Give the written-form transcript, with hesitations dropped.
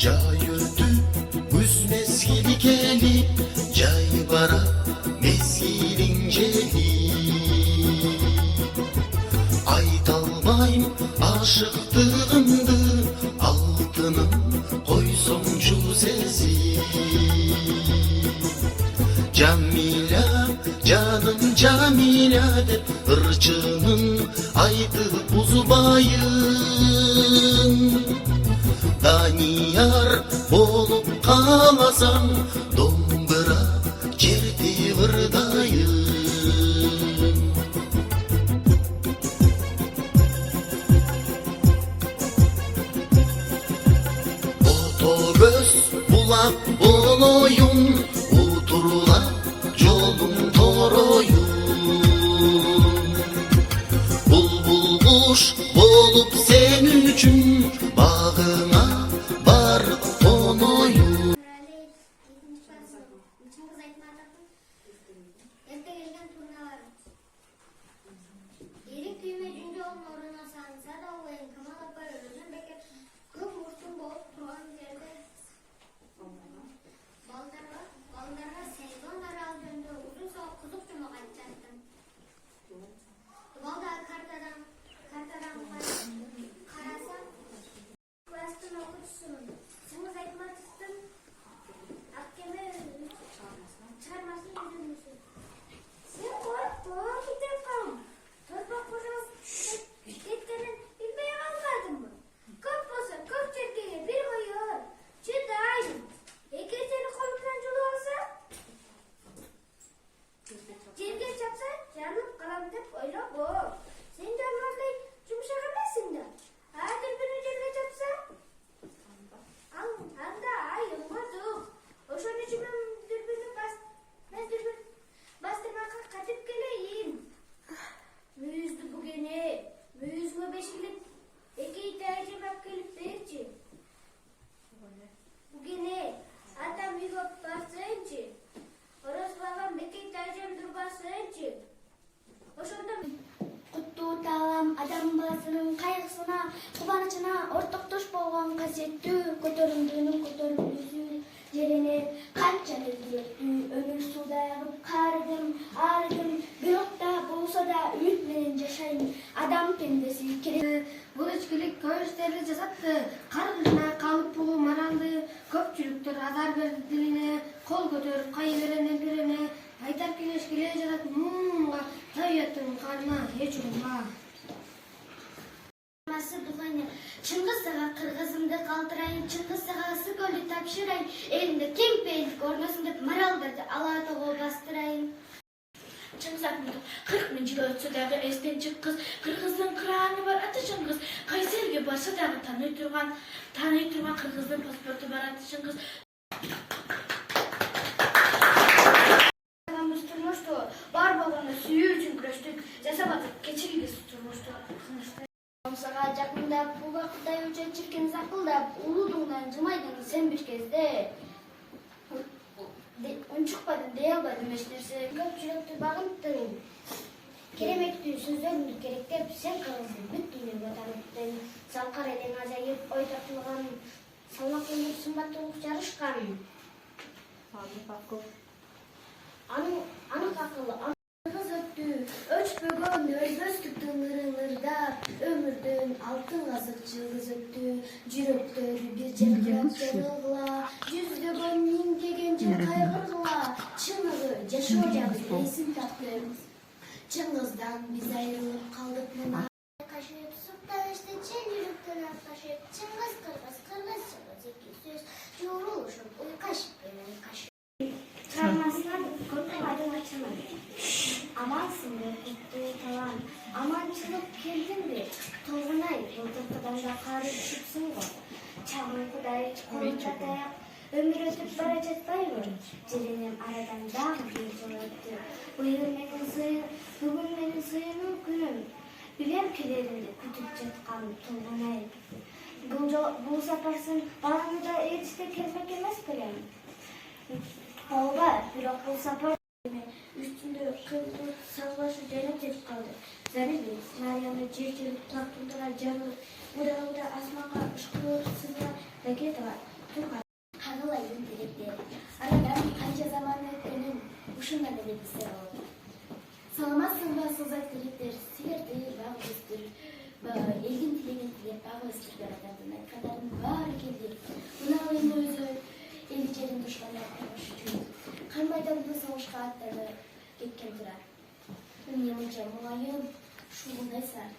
Jay ötüp güz mezgili gelip, jay bara mezgilin jeli. Aytalmayım aşıktığımdı, altınım koysuncu sezi. Camila, canım Camila dep ırçının aytıp uzbayın. Daniyar bolup kalasam, dombıra cerdi vırdayın. Otobüs bulak boloyun, oturula jolum toroyun. Bulbul kuş bolup sen üçün, bağına bar tonoyun. Adam balasının kaygısına, kubanычına ortakdoş bolgan kasettүү, көтөрүмдүүнүн көтөрүлүүсү жерине канча мезгил өмүр сууда агып карыдым, арыдым, бирок да болсо да үмүт менен жашайм. Адам пендеси керек. Бул ичкилик көп иштерди жасатты. Каргышына калып буу маралды. Көпчүлүктөр азар берди диline, кол көтөрүп кайы берене бирене айтар кеңеш келе жатат. Таятын карына эч урма. Чыңгыз-Ага кыргызымды калтырайын, Чыңгыз-Ага Сыкөлдү тапшырайын, элимде кең пейилдик орносун деп маралдарды ала тоого бастырайын. Чыңгыз Ахметов 40 000 жыл өтсө дагы эстен чыккыз, кыргыздын кыраны бар аты Чыңгыз. Кайсы элге барса дагы тааный турган кыргыздын паспорту бар аты Чыңгыз. Турмушту бар болгондо сүйүү үчүн күрөштүк, жасабадык, кечиргиз турмушту. Сага жакындап, буга Кудай үчүн чиркен закылдап, улуудуңдан жымайдың сен бир кезде. Унчукпадым, дей албадым эч нерсе. Көпчүлүктү багынттың. Кереметтүү сөздөрүңдү керектеп, сен кыргызды бүт дүйнөгө тааныттың. Салкар элең ажайып, ой тартылган, салмак өмүр сымбаттуулук жарышкан. Анын акылы кыргыз өттү, өчпөгөн өрбөстүктүн ыры-ырда, өмүрдөн алтын казык жылдыз өттү, жүрөктөрү бир жакырап жарылгыла, жүздөгөн миңдеген жыл кайгыргыла, чыныгы жашоо жагы эсин тапты. Чыңгыздан биз айрылып калдык мына. Кашып суктан иште чен жүрөктөн аркашып, Чыңгыз кыргыз, кыргыз чыңгыз эки сөз, жуурулушуп уйкашып менен кашып. Çarmasından korku aydın açılır. Amansın be kutlu talan. Amançılık geldin mi? Tolunay, yoldakidan da karı düşüpsün var. Çağın kuday, kolunda dayak. Ömür ötüp bara жатпайбы? Жеренем aradan dağ bir yıl öttü. Bugün benim suyunun günüm. Bilem kilerimde kütüp жатқан Tolunay. Bu saparsın, bağını da erişte kelmek emez bilem. Ооба, бирок бул сапар үстүндө кылдык салгылашы жайнап кетип калды. Зарилбек Марияны жер-жерип тартуундара жарылып, уда асманга ышкырып сызган ракеталар Kagalayın dilekleri. Aradan kanca zaman ötmenin uşundan da bilgisayar oldu. Salamazsın da sızak dilekler, silerdi bağlısıdır. Elgin tilegen tilek bağlısıdır garadandına kadarın var geldi. Buna alayım özü, elicerin düşmanı yapmış üçün. Kan maydanında savaşka atları getken durar. Ünyemince muayım, şuğun eser.